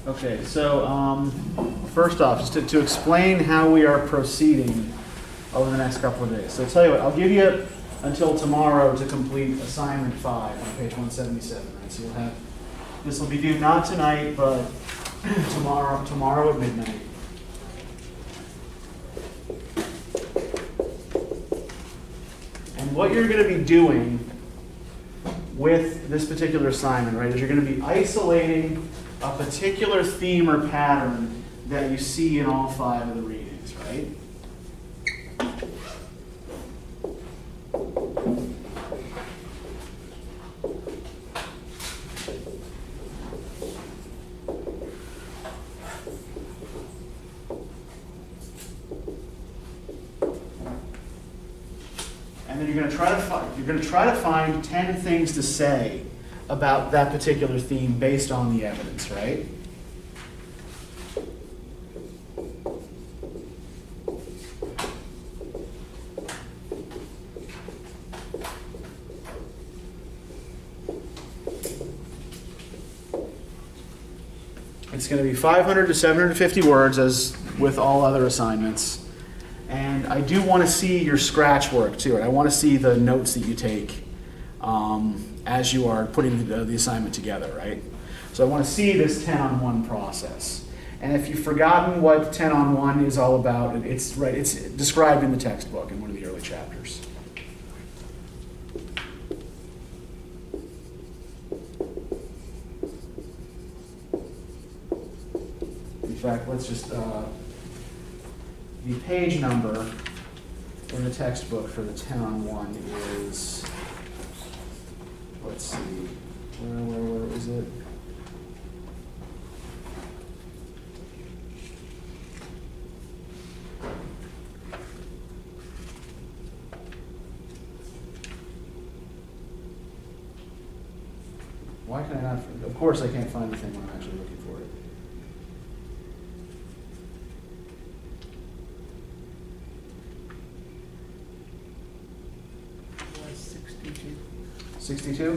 Okay, so first off, just to explain how we are proceeding over the next couple of days. So I'll tell you what, I'll give you until tomorrow to complete assignment 5 on page 177. Right? So you'll have, this will be due not tonight, but tomorrow at midnight. And what you're going to be doing with this particular assignment, right, is you're going to be isolating a particular theme or pattern that you see in all 5 of the readings, right? And then you're going to try to find 10 things to say about that particular theme based on the evidence, right? It's going to be 500 to 750 words, as with all other assignments. And I do want to see your scratch work too. Right? I want to see the notes that you take as you are putting the assignment together, right? So I want to see this 10-on-1 process. And if you've forgotten what 10-on-1 is all about, it's described in the textbook in one of the early chapters. In fact, let's just, the page number in the textbook for the 10-on-1 is, let's see, where is it? Why can I not, of course I can't find the thing when I'm actually looking for it. $62. 62?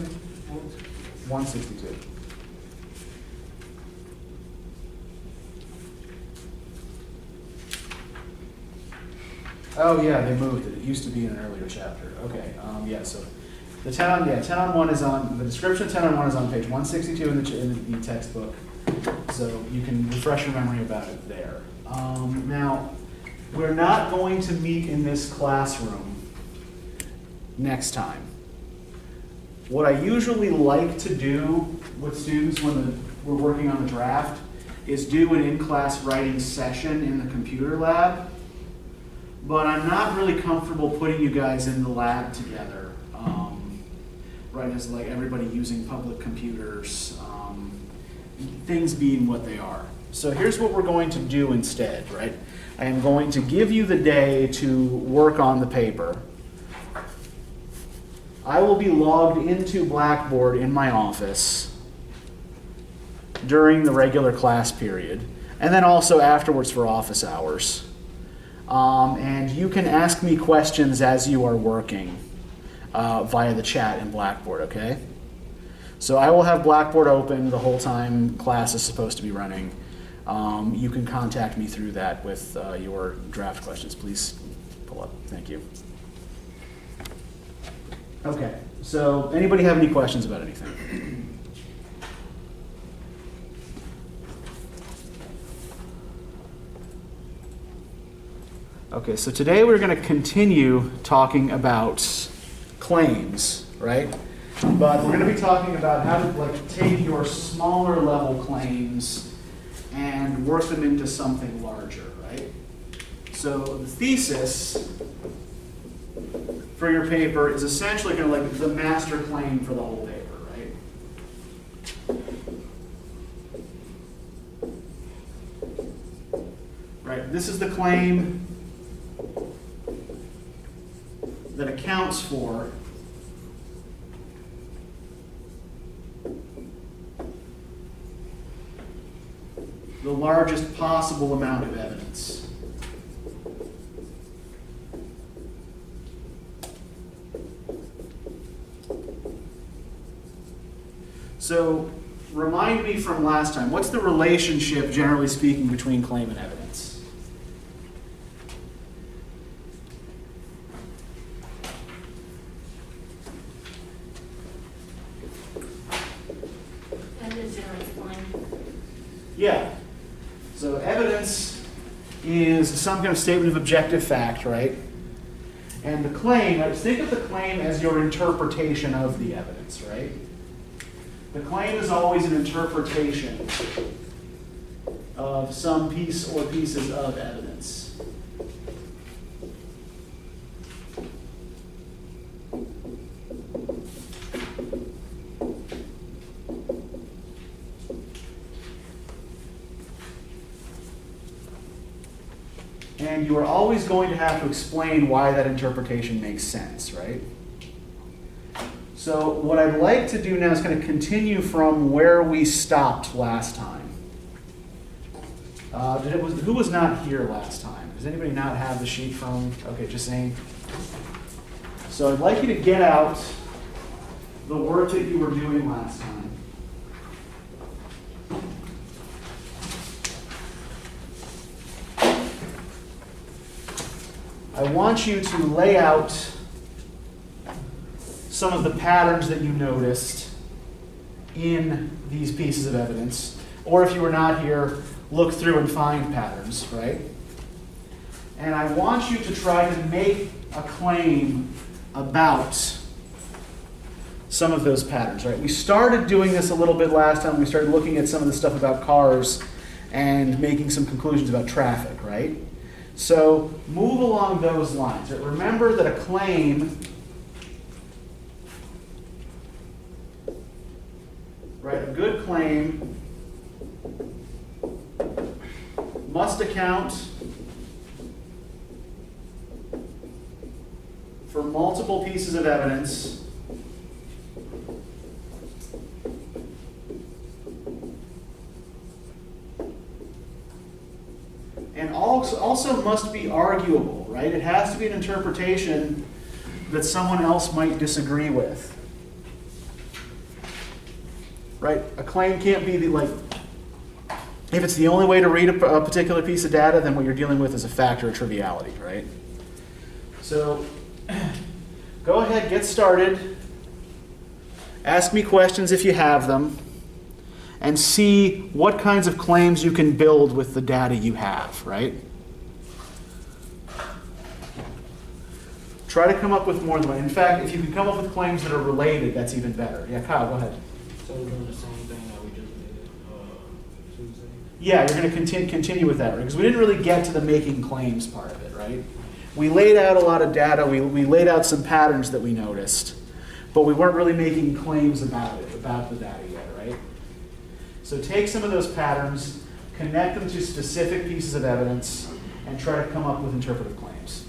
162. Oh yeah, they moved it. It used to be in an earlier chapter. Okay, yeah, so the 10-on-1 is on, the description of 10-on-1 is on page 162 in the textbook. So you can refresh your memory about it there. Now, we're not going to meet in this classroom next time. What I usually like to do with students when we're working on the draft is do an in-class writing session in the computer lab, but I'm not really comfortable putting you guys in the lab together, right, as like everybody using public computers, things being what they are. So here's what we're going to do instead, right? I am going to give you the day to work on the paper. I will be logged into Blackboard in my office during the regular class period, and then also afterwards for office hours. And you can ask me questions as you are working via the chat in Blackboard, okay? So I will have Blackboard open the whole time class is supposed to be running. You can contact me through that with your draft questions. Please pull up. Thank you. Okay, so anybody have any questions about anything? Okay, so today we're going to continue talking about claims, right? But we're going to be talking about how to take your smaller level claims and work them into something larger, right? So the thesis for your paper is essentially kind of like the master claim for the whole paper, right? Right, this is the claim that accounts for the largest possible amount of evidence. So remind remind me from last time, what's the relationship, generally speaking, between claim and evidence? Evidence generates claim. Yeah. So evidence is some kind of statement of objective fact, right? And the claim, think of the claim as your interpretation of the evidence, right? The claim is always an interpretation of some piece or pieces of evidence. And you are always going to have to explain why that interpretation makes sense, right? So what I'd like to do now is kind of continue from where we stopped last time. Who was not here last time? Does anybody not have the sheet from? Okay, just saying. So I'd like you to get out the work that you were doing last time. I want you to lay out some of the patterns that you noticed in these pieces of evidence. Or if you were not here, look through and find patterns, right? And I want you to try to make a claim about some of those patterns, right? We started doing this a little bit last time. We started looking at some of the stuff about cars and making some conclusions about traffic, right? So move along those lines. Right? Remember that a claim, right, a good claim must account for multiple pieces of evidence and also must be arguable, right? It has to be an interpretation that someone else might disagree with. Right? A claim can't be if it's the only way to read a particular piece of data, then what you're dealing with is a fact or a triviality, right? So go ahead, get started. Ask me questions if you have them, and see what kinds of claims you can build with the data you have, right? Try to come up with more than one. In fact, if you can come up with claims that are related, that's even better. Yeah, Kyle, go ahead. So we're doing the same thing that we just did Tuesday? Yeah, you're going to continue with that, right? Because we didn't really get to the making claims part of it, right? We laid out a lot of data. We laid out some patterns that we noticed, but we weren't really making claims about it, about the data yet, right? So take some of those patterns, connect them to specific pieces of evidence, and try to come up with interpretive claims.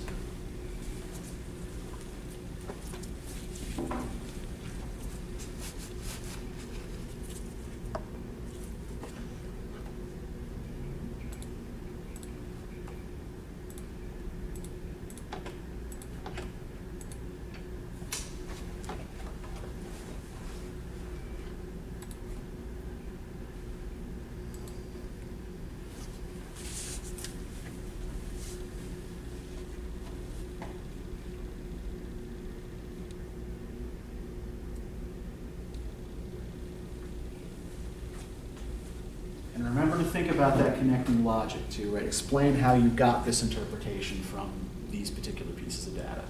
And remember to think about that connecting logic too, right? Explain how you got this interpretation from these particular pieces of data.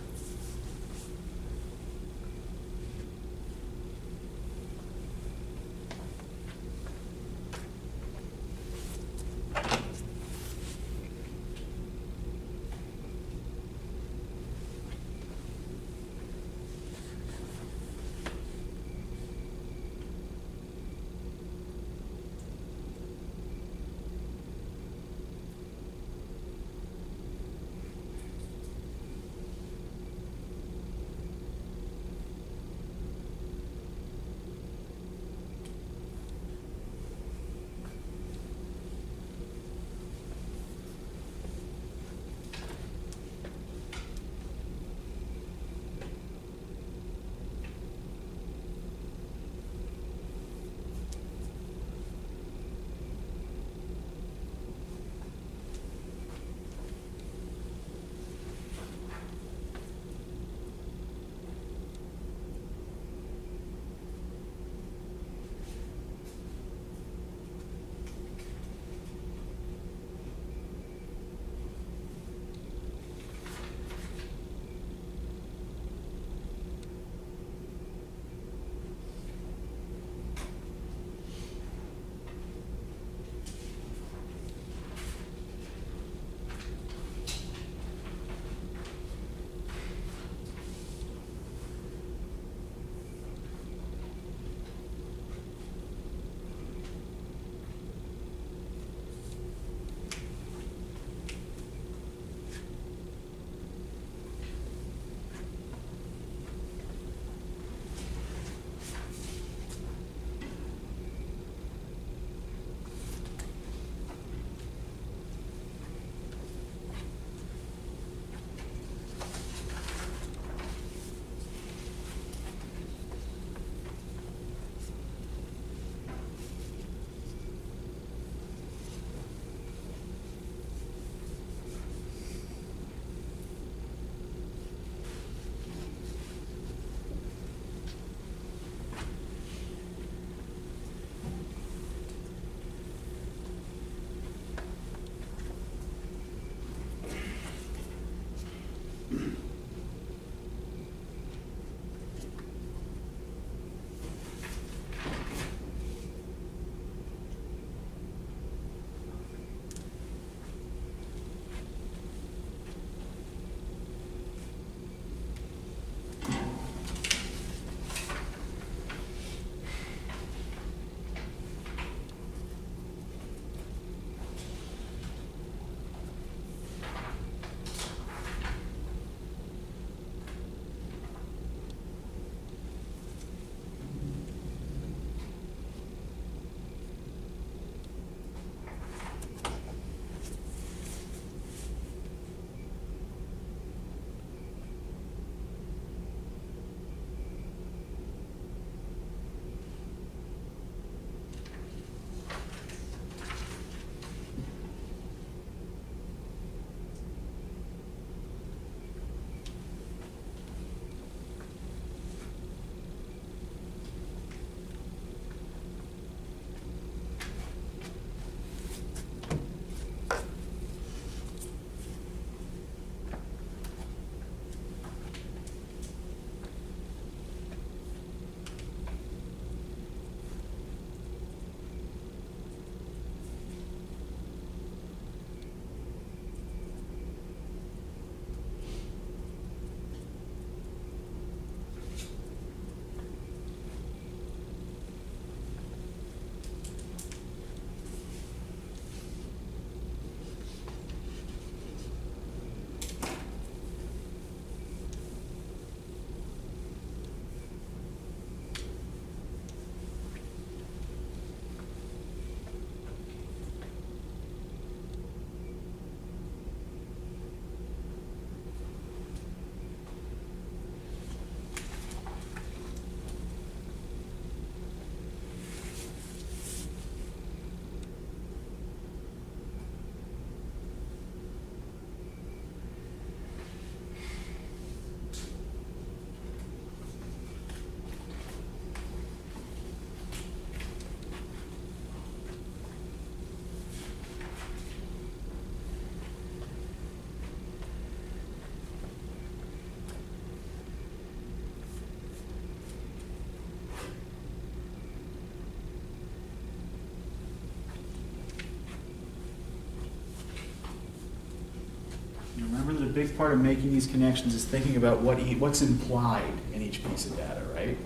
big part of making these connections is thinking about what's implied in each piece of data, right?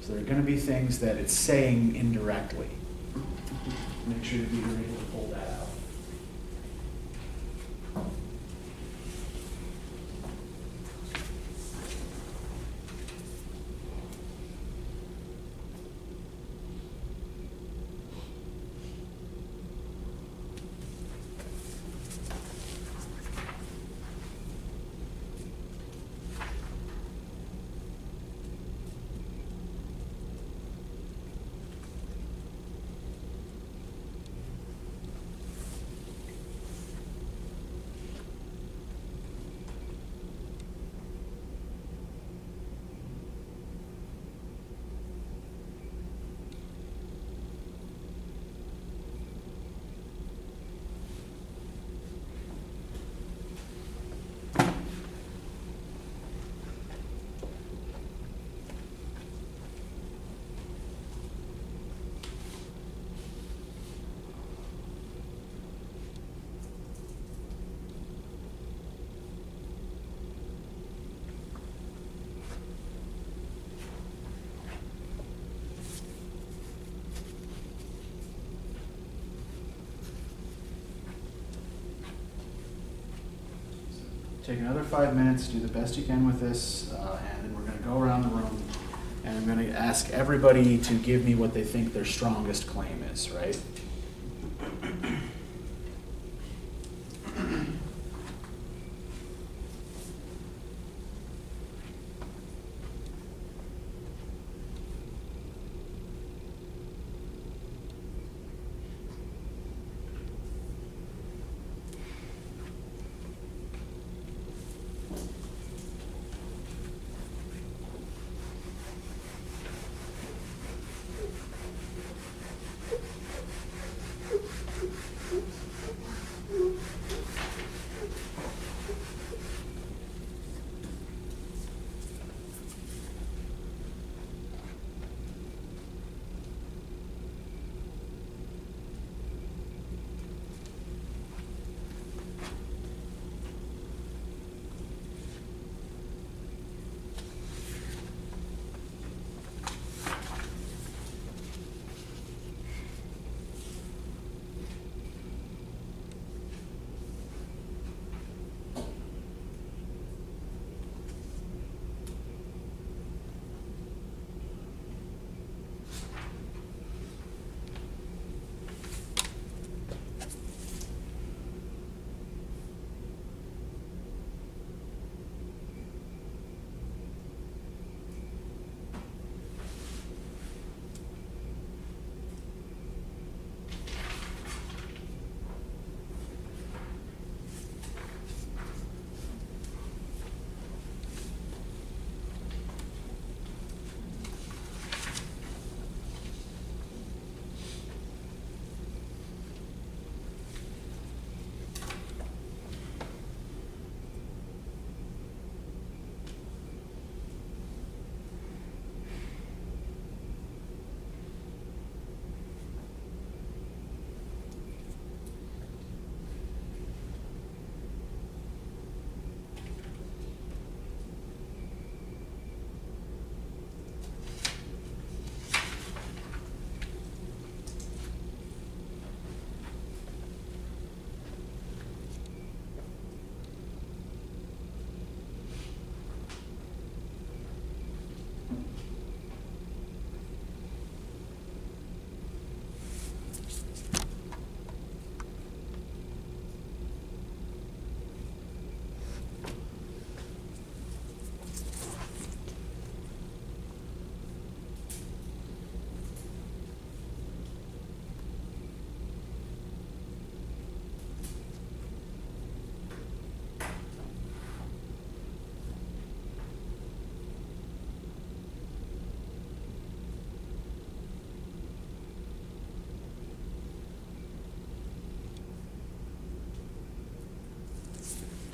So there are going to be things that it's saying indirectly. Make sure that you're able to pull that out. Take another 5 minutes, do the best you can with this, and then we're going to go around the room, and I'm going to ask everybody to give me what they think their strongest claim is, right?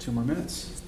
Two more minutes.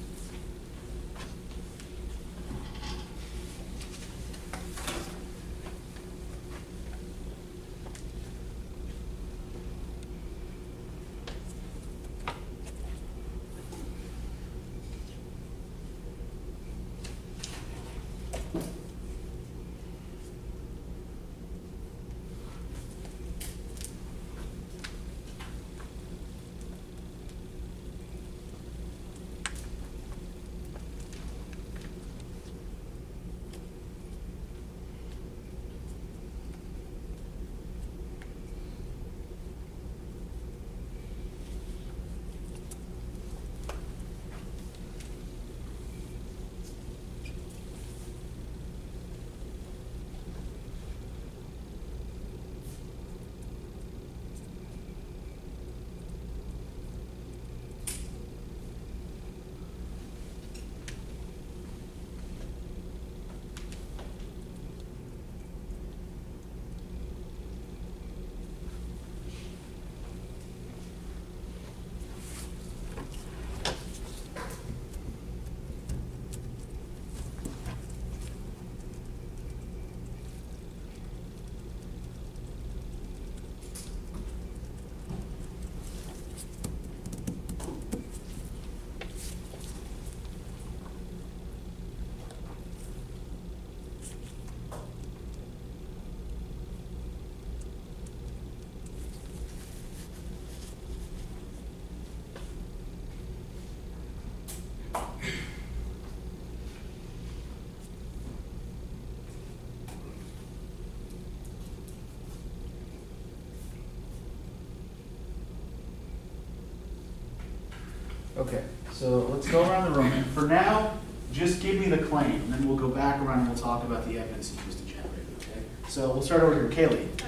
Okay, so let's go around the room. And for now, just give me the claim, and then we'll go back around and we'll talk about the evidence used to generate it, okay? So we'll start over here. Kaylee, Okay,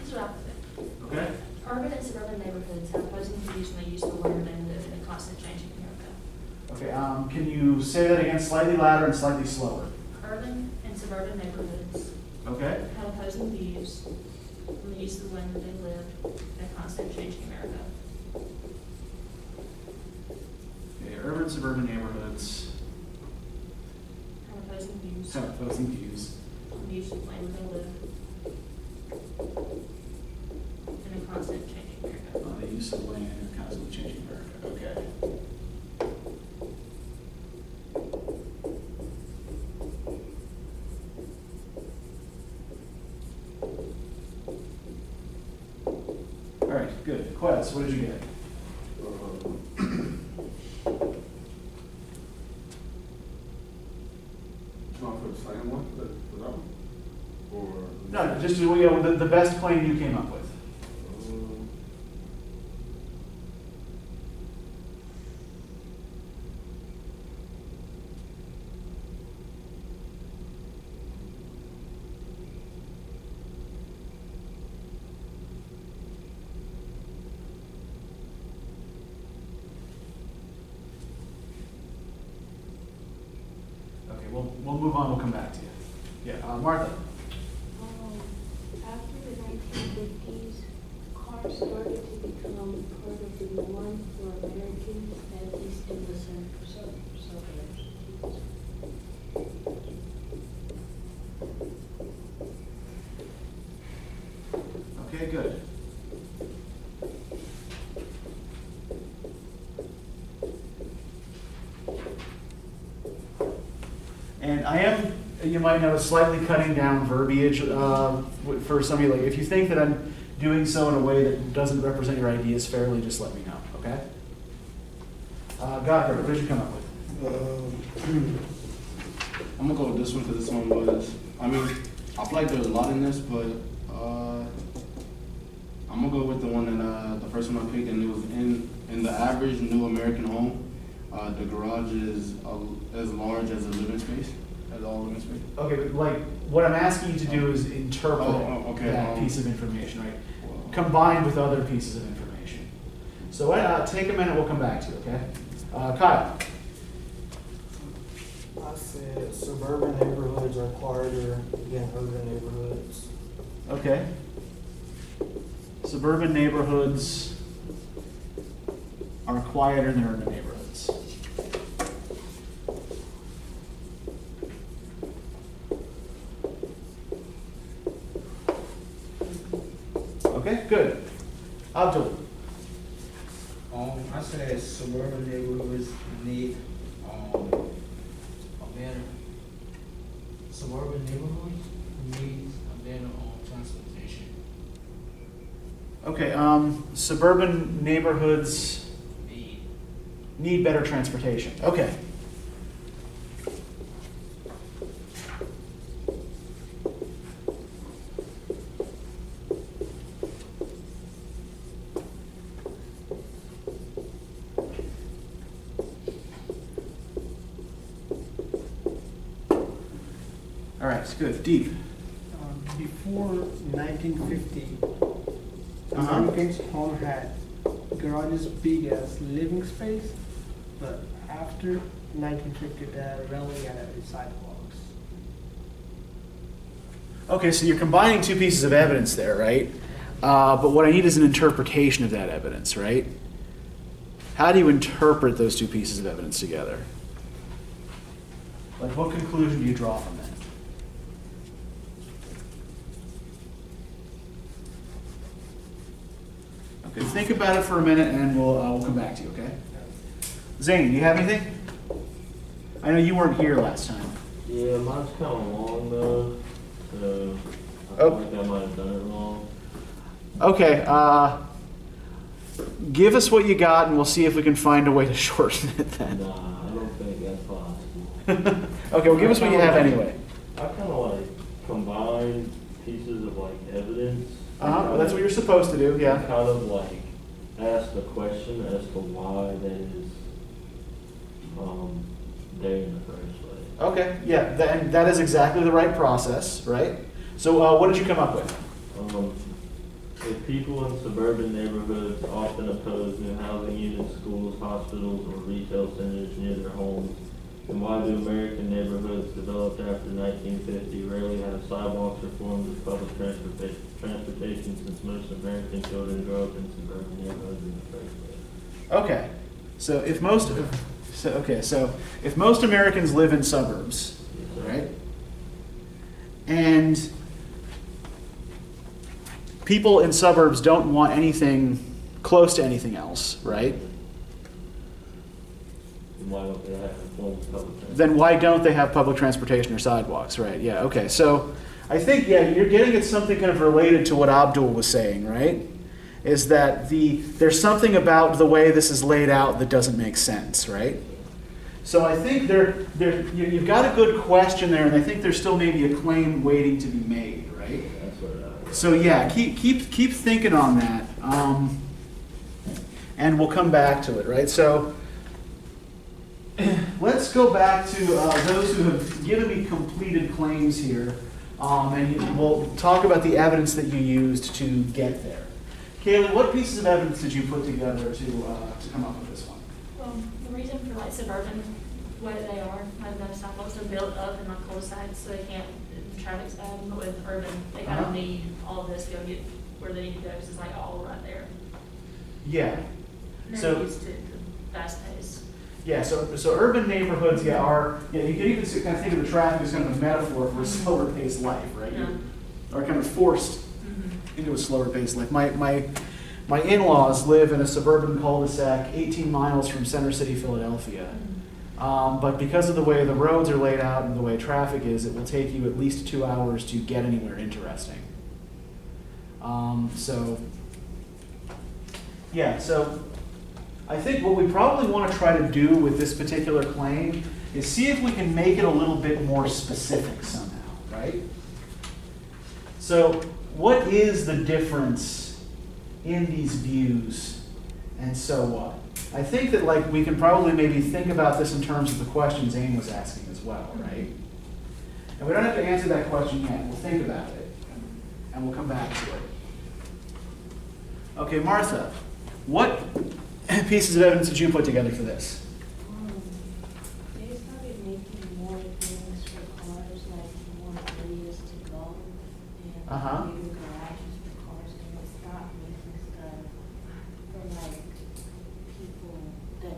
this is what I put. okay? Urban and suburban neighborhoods have opposing views when they use the word and live in a constant changing America. Okay, can you say that again slightly louder and slightly slower? Urban and suburban neighborhoods Okay? have opposing views when they use the land that they live in a constant changing America. Okay, urban, suburban neighborhoods Have opposing views have opposing views. on the use of land that they live in a constant changing America. The use of land in a constantly changing America, okay. All right, good. Quest, what did you get? For the second one, for that one? Or? No, just the best claim you came up with. Okay, we'll move on, we'll come back to you. Yeah, Martha. After the 1950s, cars started to become part of the norm for Americans, at least in the suburbs. Okay, good. And I am, you might notice, slightly cutting down verbiage for some of you. Like, if you think that I'm doing so in a way that doesn't represent your ideas fairly, just let me know, okay? Godfrey, what did you come up with? I'm gonna go with this one because this one was, I mean, I feel like there's a lot in this, but I'm gonna go with the one that the first one I picked, and it was in the average new American home, the garage is as large as a living space, as all living space. Okay, but like, what I'm asking you to do is interpret okay, that piece of information, right? Combined with other pieces of information. So take a minute, we'll come back to you, okay? Kyle. I said suburban neighborhoods are quieter than urban neighborhoods. Okay. Suburban neighborhoods are quieter than urban neighborhoods. Okay, good. Abdul. I said suburban neighborhoods need a better suburban neighborhoods need a better transportation. Okay, suburban neighborhoods need better transportation. Okay. All right, it's good. Deep. Before 1950, Uh-huh. Americans' home had garages big as living space, but after 1950, they're railing at sidewalks. Okay, so you're combining two pieces of evidence there, right? But what I need is an interpretation of that evidence, right? How do you interpret those two pieces of evidence together? Like, what conclusion do you draw from that? Okay, think about it for a minute, and we'll come back to you, okay? Zane, do you have anything? I know you weren't here last time. Yeah, mine's kind of long though, so I Oh. feel like I might have done it wrong. Okay, give us what you got, and we'll see if we can find a way to shorten it then. Nah, I don't think that's possible. Okay, well, give us what you have anyway. I kind of like combine pieces of like evidence. Well, that's what you're supposed to do, and yeah. kind of like ask the question as to why that is there in the first place. Okay, yeah, that is exactly the right process, right? So what did you come up with? If people in suburban neighborhoods often oppose new housing units, schools, hospitals, or retail centers near their homes, then why do American neighborhoods developed after 1950 rarely have sidewalks or forms of public transportation since most American children grow up in suburban neighborhoods in the first place? Okay, so if most Americans live in suburbs, right? And people in suburbs don't want anything close to anything else, right? And why don't they have forms of public transportation? Then why don't they have public transportation or sidewalks, right? Yeah, okay. So I think, yeah, you're getting at something kind of related to what Abdul was saying, right? Is that there's something about the way this is laid out that doesn't make sense, right? So I think you've got a good question there, and I think there's still maybe a claim waiting to be made, right? That's what So yeah, keep thinking on that, and we'll come back to it, right? So let's go back to those who have given me completed claims here, and we'll talk about the evidence that you used to get there. Kaylee, what pieces of evidence did you put together to come up with this one? Well, the reason for like suburban, what they are, like the sidewalks are built up in like cul-de-sacs, so they can't, the traffic's bad, but with urban, they kind of need all of this to go get where they need to go, because it's like all right there. Yeah. And So- they're used to the fast pace. Yeah, so urban neighborhoods, you can even kind of think of the traffic as kind of a metaphor for a slower paced life, right? Yeah. Or kind of forced Mm-hmm. into a slower paced life. My in-laws live in a suburban cul-de-sac 18 miles from Center City, Philadelphia. But because of the way the roads are laid out and the way traffic is, it will take you at least 2 hours to get anywhere interesting. So I think what we probably want to try to do with this particular claim is see if we can make it a little bit more specific somehow, right? So what is the difference in these views, and so what? I think that we can probably maybe think about this in terms of the questions Aim was asking as well, right? And we don't have to answer that question yet. We'll think about it, and we'll come back to it. Okay, Martha, what pieces of evidence did you put together for this? They started making more things for cars, like more areas to go, and bigger garages for cars, and they stopped making stuff for like people that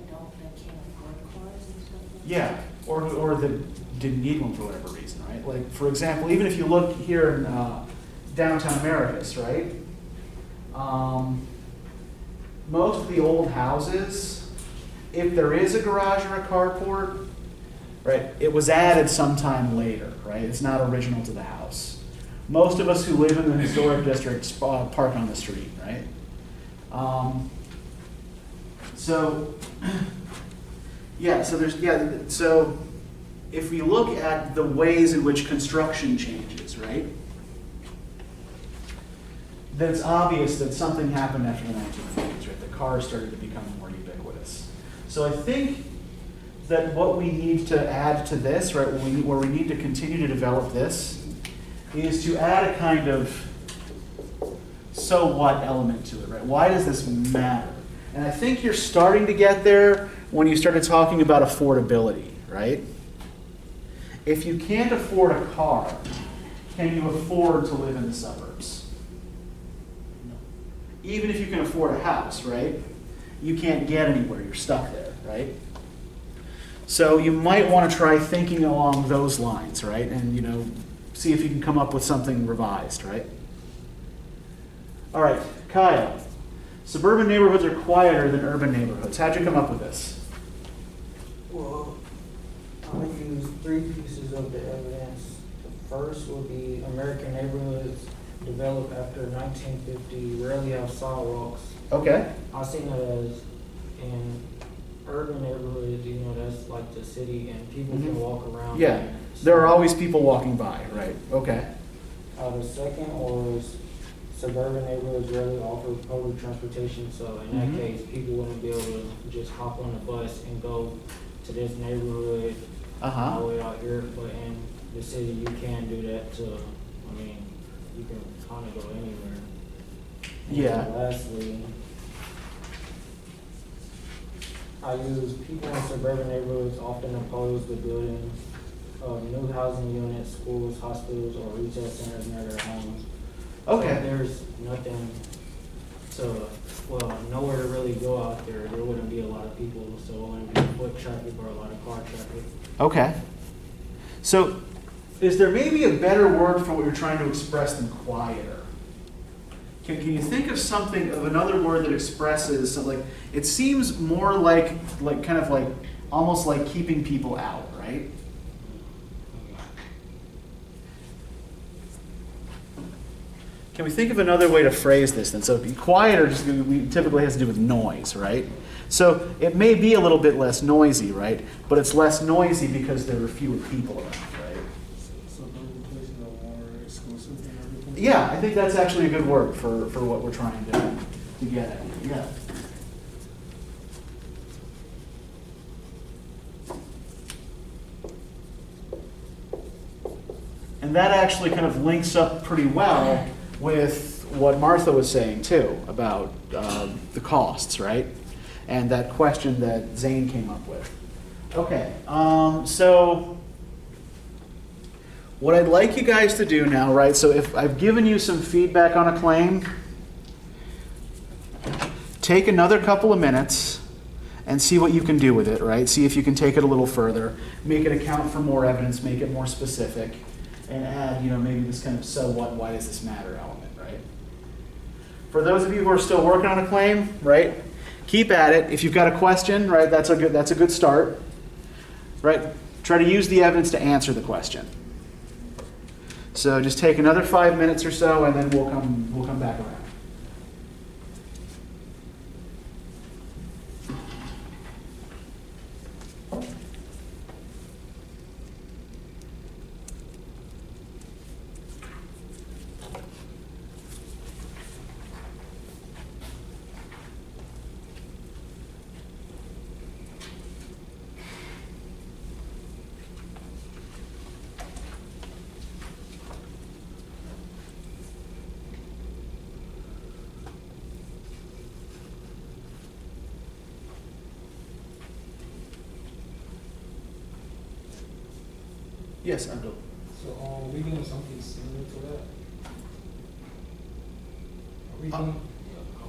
can't afford cars and stuff like that. Yeah, or that didn't need one for whatever reason, right? Like, for example, even if you look here in downtown Americus, right? Most of the old houses, if there is a garage or a carport, right, it was added sometime later, right? It's not original to the house. Most of us who live in the historic districts park on the street, right? So if we look at the ways in which construction changes, right? Then it's obvious that something happened after the 1950s, right? The cars started to become more ubiquitous. So I think that what we need to add to this, right, where we need to continue to develop this, is to add a kind of so what element to it, right? Why does this matter? And I think you're starting to get there when you started talking about affordability, right? If you can't afford a car, can you afford to live in the suburbs? Even if you can afford a house, right? You can't get anywhere, you're stuck there, right? So you might want to try thinking along those lines, right? And, see if you can come up with something revised, right? All right, Kyle. Suburban neighborhoods are quieter than urban neighborhoods. How'd you come up with this? Well, I'll use 3 pieces of the evidence. The first will be American neighborhoods developed after 1950 rarely have sidewalks. Okay. I seen it as in urban neighborhoods, that's like the city and people can walk around. Yeah, and there are always people walking by, right? Okay. The second was suburban neighborhoods rarely offer public transportation, so in that case, people wouldn't be able to just hop on the bus and go to to this neighborhood Uh-huh. all the way out here, but in the city, you can do that to, I mean, you can kind of go anywhere. And Yeah. lastly, I use people in suburban neighborhoods often oppose the building of new housing units, schools, hospitals, or retail centers near their homes. Okay. So there's nothing nowhere to really go out there. There wouldn't be a lot of people, so it wouldn't be foot traffic or a lot of car traffic. Okay. So, is there maybe a better word for what you're trying to express than quieter? Can you think of something, of another word that expresses, so like, it seems more like kind of like, almost like keeping people out, right? Can we think of another way to phrase this then? So quieter just typically has to do with noise, right? So it may be a little bit less noisy, right? But it's less noisy because there are fewer people around, right? So those places are more exclusive than other places? Yeah, I think that's actually a good word for what we're trying to get at. Yeah. And that actually kind of links up pretty well with what Martha was saying too about the costs, right? And that question that Zane came up with. Okay, so what I'd like you guys to do now, right? So if I've given you some feedback on a claim, take another couple of minutes and see what you can do with it, right? See if you can take it a little further, make it account for more evidence, make it more specific, and add, maybe this kind of so what, why does this matter element, right? For those of you who are still working on a claim, right, keep at it. If you've got a question, right, that's a good start, right? Try to use the evidence to answer the question. So just take another 5 minutes or so, and then we'll come back around. Yes, Abdul. So, we doing something similar to that? Are we Uh, doing?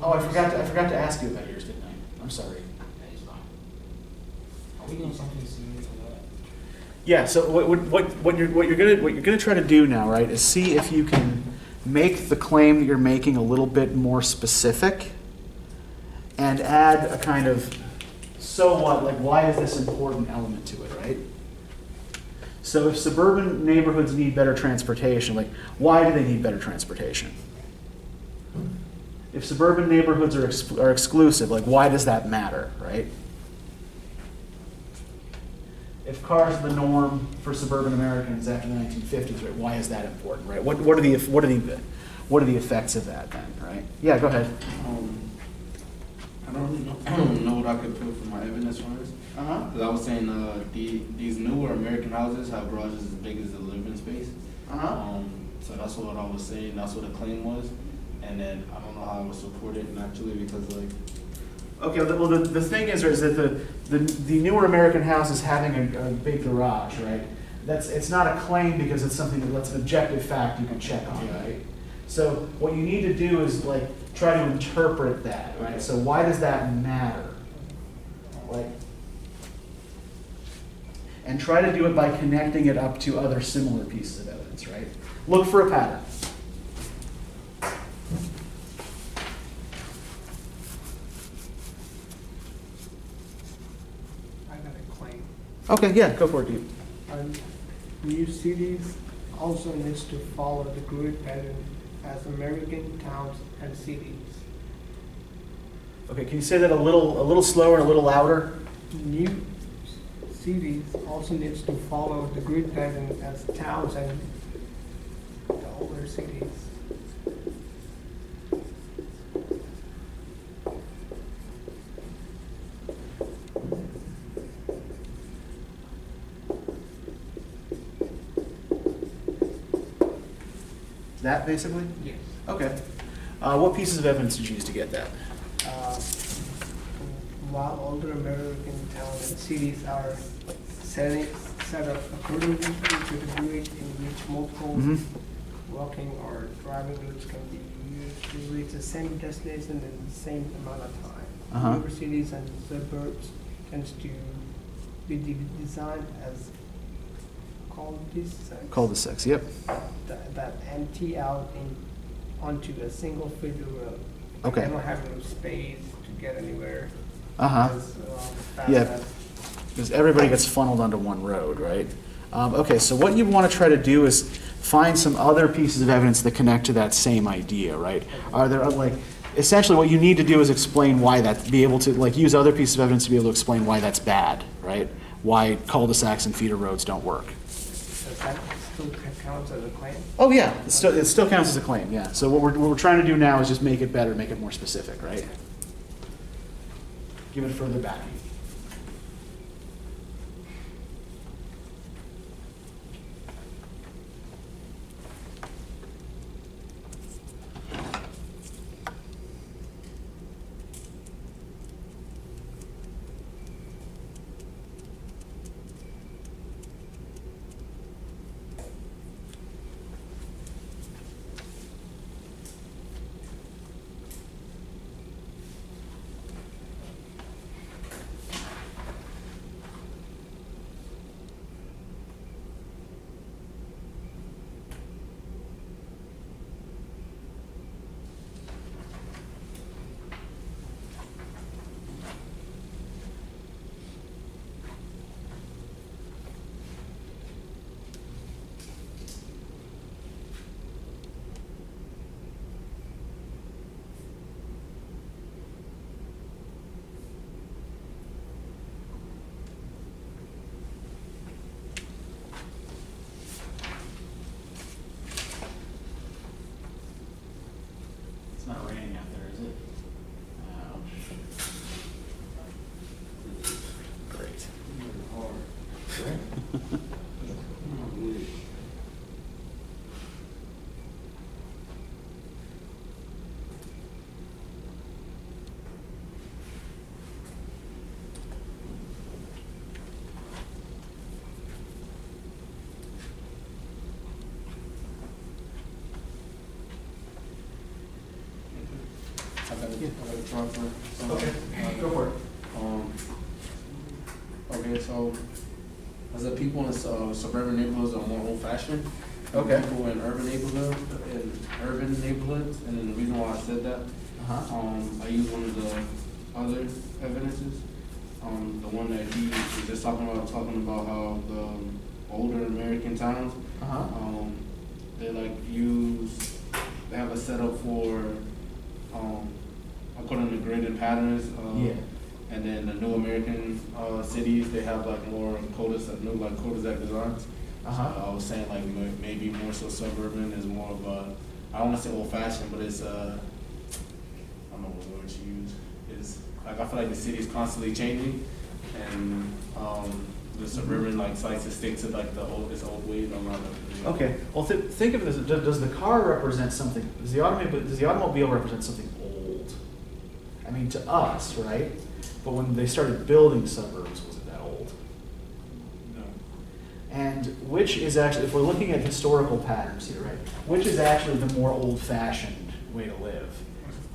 Oh, I forgot to ask you about yours, didn't I? I'm sorry. It's fine. Are we doing something similar to that? Yeah. So what you're gonna try to do now, right, is see if you can make the claim that you're making a little bit more specific, and add a kind of so what, like why is this important element to it, right? So if suburban neighborhoods need better transportation, like why do they need better transportation? If suburban neighborhoods are exclusive, like why does that matter, right? If cars are the norm for suburban Americans after the 1950s, right? Why is that important, right? What are the effects of that then, right? Yeah, go ahead. I don't know what I could put for my evidence on this. Uh-huh. Because I was saying these newer American houses have garages as big as the living space. Uh-huh. So that's what I was saying. That's what the claim was. And then I don't know how I would support it naturally because like. Okay. Well, the thing is that the newer American house is having a big garage, right? It's not a claim because it's something that's an objective fact you can check on, right? So what you need to do is like try to interpret that, right? So why does that matter? Like, and try to do it by connecting it up to other similar pieces of evidence, right? Look for a pattern. I got a claim. Okay, yeah, go for it, dude. New cities also needs to follow the grid pattern as American towns and cities. Okay, can you say that a little slower and a little louder? New cities also needs to follow the grid pattern as towns and the older cities. That basically? Yes. Okay. What pieces of evidence did you use to get that? Uh, While older American towns and cities are set up accordingly to the grade in which multiple Mhm. walking or driving routes can be used to reach the same destination in the same amount of time. Uh-huh. Newer cities and suburbs tends to be designed as cul-de-sacs Cul-de-sacs, yep. that empty out onto a single feeder road. Okay. They don't have enough space to get anywhere. Uh-huh. Fast Yeah. as- Because everybody gets funneled onto one road, right? Okay, so what you want to try to do is find some other pieces of evidence that connect to that same idea, right? Are there, like, essentially what you need to do is explain why that, be able to, like, use other pieces of evidence to be able to explain why that's bad, right? Why cul-de-sacs and feeder roads don't work. Does that still count as a claim? Oh, yeah, it still counts as a claim, yeah. So what we're trying to do now is just make it better, make it more specific, right? Give it further backing. It's not raining out there, is it? Ouch. Great. I gotta try for some. Okay, go for it. Okay, so as the people in suburban neighborhoods are more old-fashioned. Okay. People in urban neighborhoods, and then the reason why I said that, I used one of the other evidences. The one that he was just talking about how the older American towns, they have a setup for, according to graded patterns. Yeah. And then the new American cities, they have like more cul-de-sac designs. I was saying like maybe more so suburban is more of a, I don't want to say old-fashioned, but it's I don't know what word to use. It's like I feel like the city is constantly changing, and the suburban like likes to stick to like its old ways. Okay, well, think of this, does the car represent something, does the automobile represent something old? I mean, to us, right? But when they started building suburbs, was it that old? No. And which is actually, if we're looking at historical patterns here, right? Which is actually the more old-fashioned way to live?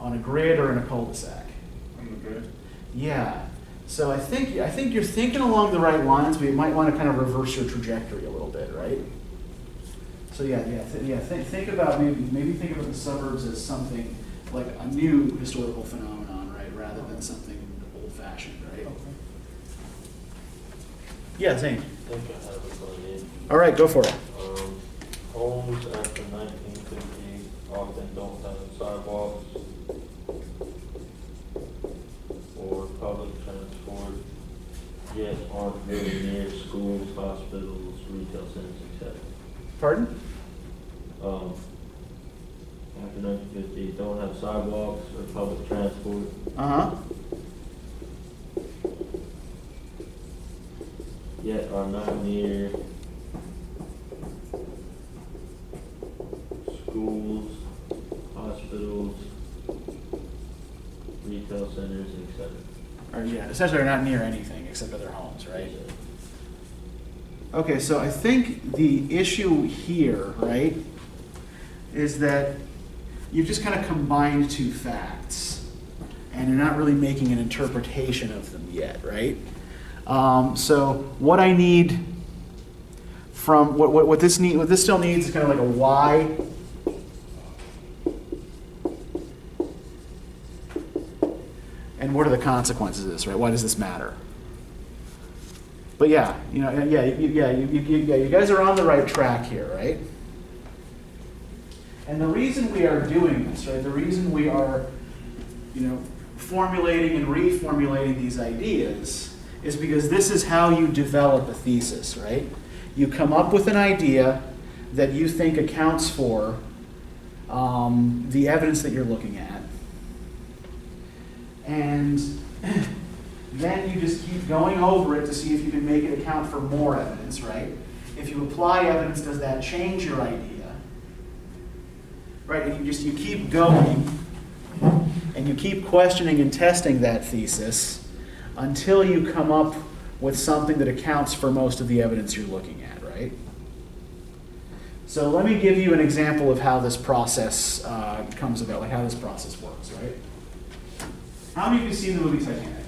On a grid or in a cul-de-sac? On the grid. Yeah. So I think you're thinking along the right lines, but you might want to kind of reverse your trajectory a little bit, right? So think about maybe think about the suburbs as something like a new historical phenomenon, right, rather than something old-fashioned, right? Okay. Yeah, Zane. I think I have a plan. All right, go for it. Homes after 1950 often don't have sidewalks or public transport, yet aren't very near schools, hospitals, retail centers, etc. Pardon? After 1950, don't have sidewalks or public transport, yet are not near schools, retail centers, etc. Or yeah, essentially they're not near anything except for their homes, right? Okay, so I think the issue here, right, is that you've just kind of combined two facts, and you're not really making an interpretation of them yet, right? So what I need from what this still needs is kind of like a why. And what are the consequences of this, right? Why does this matter? But yeah, you guys are on the right track here, right? And the reason we are doing this, right? The reason we are, formulating and reformulating these ideas is because this is how you develop a thesis, right? You come up with an idea that you think accounts for the evidence that you're looking at. And then you just keep going over it to see if you can make it account for more evidence, right? If you apply evidence, does that change your idea? Right, and you keep going, and you keep questioning and testing that thesis until you come up with something that accounts for most of the evidence you're looking at, right? So let me give you an example of how this process comes about, like how this process works, right? How many of you have seen the movie Titanic?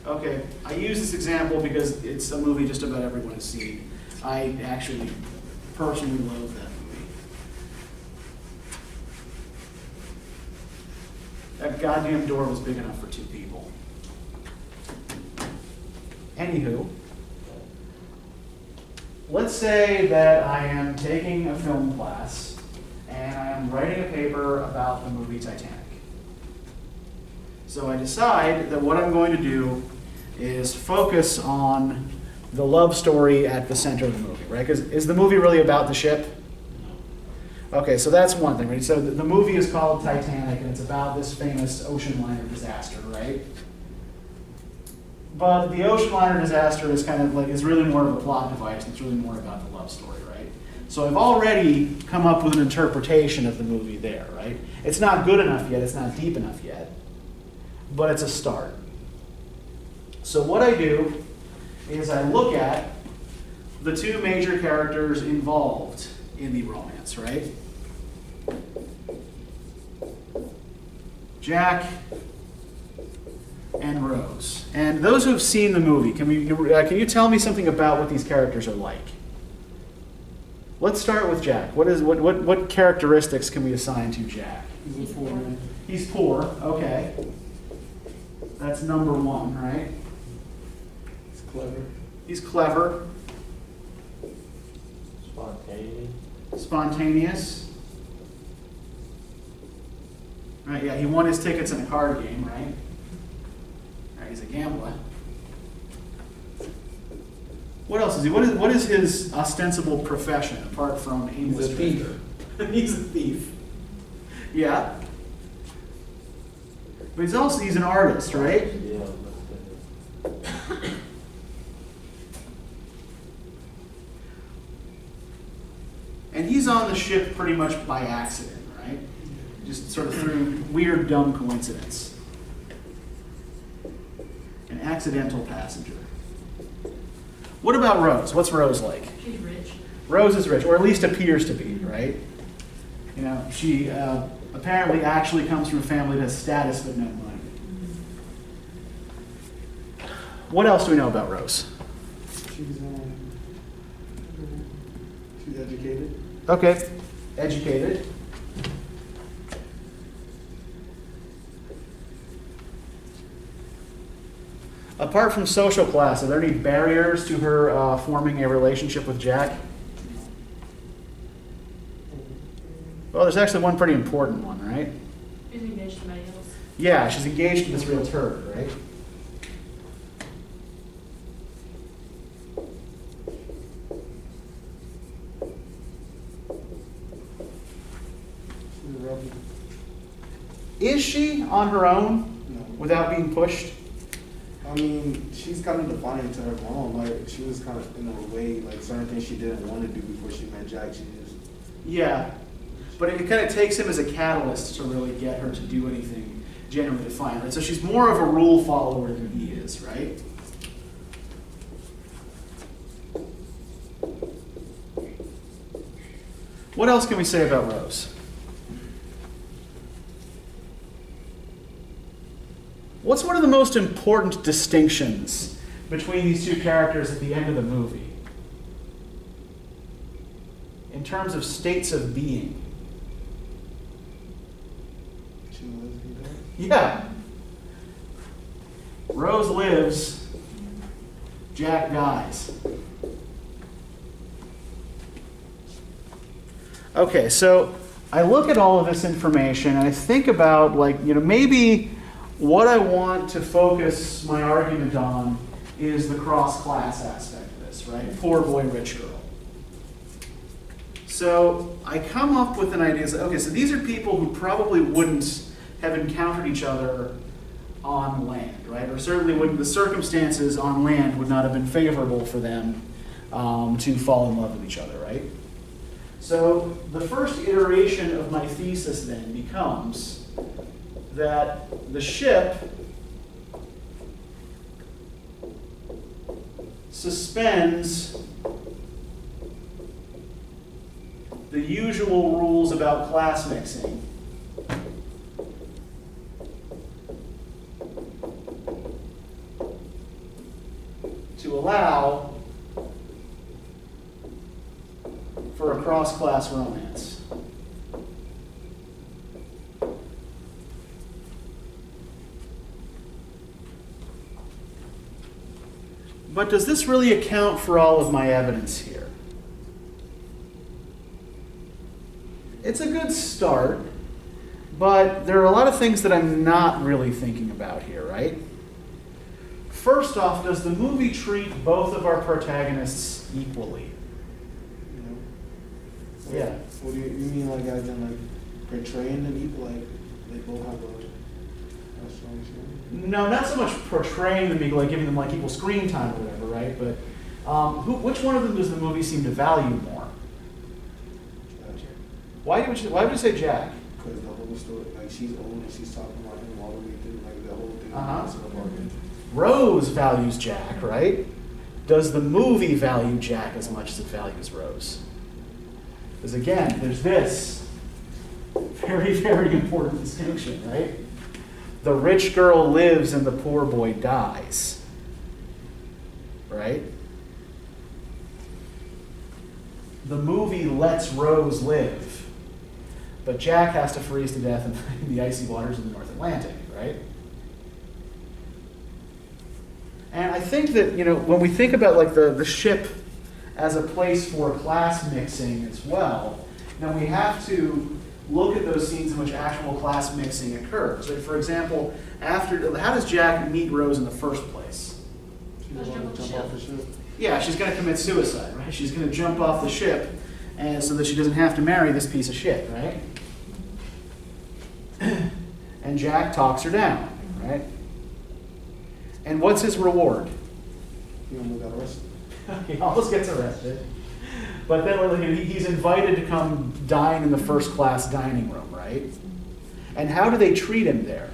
Okay, I use this example because it's a movie just about everyone has seen. I actually personally love that movie. That goddamn door was big enough for two people. Anywho, let's say that I am taking a film class and I am writing a paper about the movie Titanic. So I decide that what I'm going to do is focus on the love story at the center of the movie, right? Because is the movie really about the ship? Okay, so that's one thing, right? So the movie is called Titanic, and it's about this famous ocean liner disaster, right? But the ocean liner disaster is kind of like, is really more of a plot device. It's really more about the love story, right? So I've already come up with an interpretation of the movie there, right? It's not good enough yet. It's not deep enough yet. But it's a start. So what I do is I look at the two major characters involved in the romance, right? Jack and Rose. And those who have seen the movie, can you tell me something about what these characters are like? Let's start with Jack. What characteristics can we assign to Jack? He's a poor man. He's poor, okay. That's number one, right? He's clever. He's clever. Spontaneous. Right, yeah, he won his tickets in a card game, right? Right, he's a gambler. What else is he? What is his ostensible profession apart from aimless He's a thief. drifter? He's a thief. Yeah. But he's an artist, right? Yeah. And he's on the ship pretty much by accident, right? Just sort of through weird, dumb coincidence. An accidental passenger. What about Rose? What's Rose like? She's rich. Rose is rich, or at least appears to be, right? She apparently actually comes from a family that has status but no money. What else do we know about Rose? She's educated. Okay, educated. Apart from social class, are there any barriers to her forming a relationship with Jack? Well, there's actually one pretty important one, right? She's engaged to somebody else. Yeah, she's engaged to this real turd, right? Is she on her own No. without being pushed? I mean, she's kind of defiant to her mom. Like, she was kind of, in a way, like, certain things she didn't want to do before she met Jack. She just... Yeah. But it kind of takes him as a catalyst to really get her to do anything genuinely defiant, right? So she's more of a rule follower than he is, right? What else can we say about Rose? What's one of the most important distinctions between these two characters at the end of the movie? In terms of states of being. She lives, he dies. Yeah. Rose lives, Jack dies. Okay, so I look at all of this information and I think about, like, maybe what I want to focus my argument on is the cross-class aspect of this, right? Poor boy, rich girl. So I come up with an idea. Okay, so these are people who probably wouldn't have encountered each other on land, right? Or certainly wouldn't, the circumstances on land would not have been favorable for them to fall in love with each other, right? So the first iteration of my thesis then becomes that the ship suspends the usual rules about class mixing to allow for a cross-class romance. But does this really account for all of my evidence here? It's a good start, but there are a lot of things that I'm not really thinking about here, right? First off, does the movie treat both of our protagonists equally? Yeah. What do you mean, like, as in, like, portraying them equal, like, they both have a strong story? No, not so much portraying them equal, like giving them like equal screen time or whatever, right? But which one of them does the movie seem to value more? Why would you say Jack? Because the whole story, like, she's old and she's talking about him all the way through, like, the whole thing. Rose values Jack, right? Does the movie value Jack as much as it values Rose? Because again, there's this very, very important distinction, right? The rich girl lives and the poor boy dies, right? The movie lets Rose live, but Jack has to freeze to death in the icy waters of the North Atlantic, right? And I think that, when we think about like the ship as a place for class mixing as well, then we have to look at those scenes in which actual class mixing occurs. So for example, how does Jack meet Rose in the first place? She's going to jump off the ship. Yeah, she's going to commit suicide, right? She's going to jump off the ship and so that she doesn't have to marry this piece of shit, right? And Jack talks her down, right? And what's his reward? He almost got arrested. He almost gets arrested. But then he's invited to come dine in the first class dining room, right? And how do they treat him there?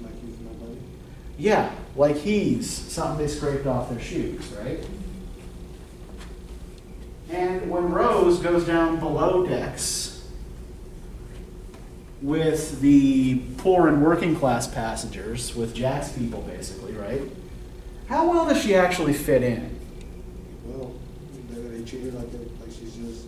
Like he's nobody. Yeah, like he's something they scraped off their shoes, right? And when Rose goes down below decks with the poor and working class passengers, with Jack's people basically, right? How well does she actually fit in? Well, they treat her like she's just.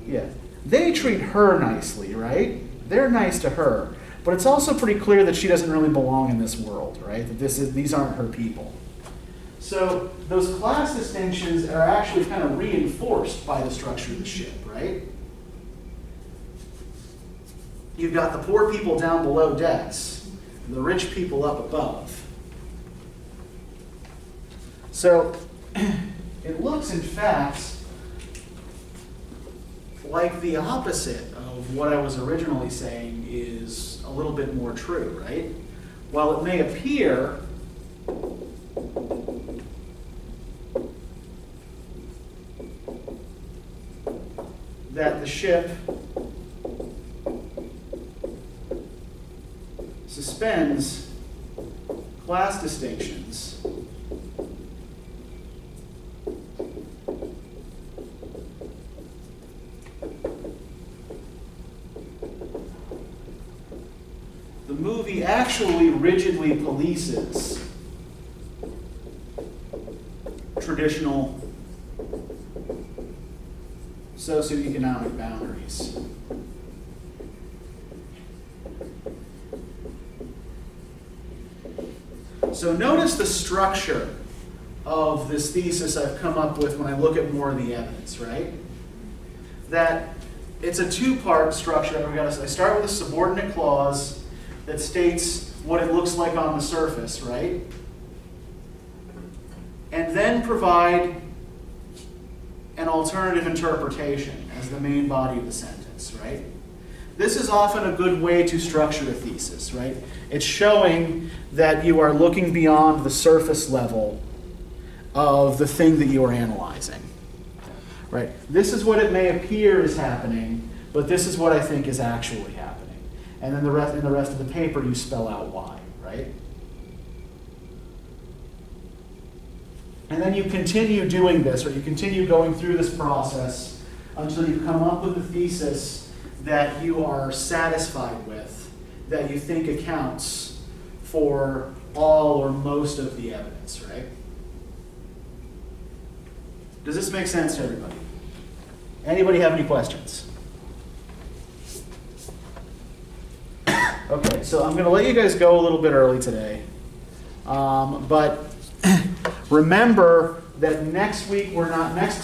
Yeah. They treat her nicely, right? They're nice to her. But it's also pretty clear that she doesn't really belong in this world, right? That these aren't her people. So those class distinctions are actually kind of reinforced by the structure of the ship, right? You've got the poor people down below decks, and the rich people up above. So it looks, in fact, like the opposite of what I was originally saying is a little bit more true, right? While it may appear that the ship suspends spends class distinctions the movie actually rigidly polices traditional socioeconomic boundaries. So notice the structure of this thesis I've come up with when I look at more of the evidence, right? That it's a two-part structure. I start with a subordinate clause that states what it looks like on the surface, right? And then provide an alternative interpretation as the main body of the sentence, right? This is often a good way to structure a thesis, right? It's showing that you are looking beyond the surface level of the thing that you are analyzing, right? This is what it may appear is happening, but this is what I think is actually happening. And then in the rest of the paper, you spell out why, right? And then you continue doing this, or you continue going through this process until you come up with a thesis that you are satisfied with, that you think accounts for all or most of the evidence, right? Does this make sense to everybody? Anybody have any questions? Okay, so I'm going to let you guys go a little bit early today. But remember that next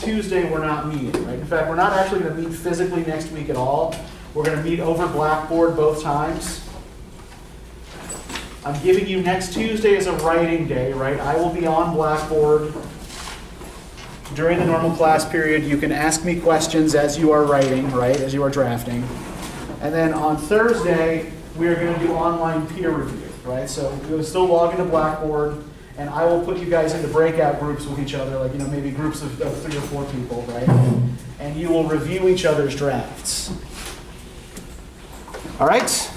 Tuesday we're not meeting, right? In fact, we're not actually going to meet physically next week at all. We're going to meet over Blackboard both times. I'm giving you next Tuesday as a writing day, right? I will be on Blackboard during the normal class period. You can ask me questions as you are writing, right? As you are drafting. And then on Thursday, we are going to do online peer review, right? So you'll still log into Blackboard, and I will put you guys into breakout groups with each other, like, maybe groups of 3 or 4 people, right? And you will review each other's drafts. All right?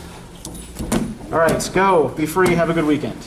All right, go. Be free. Have a good weekend.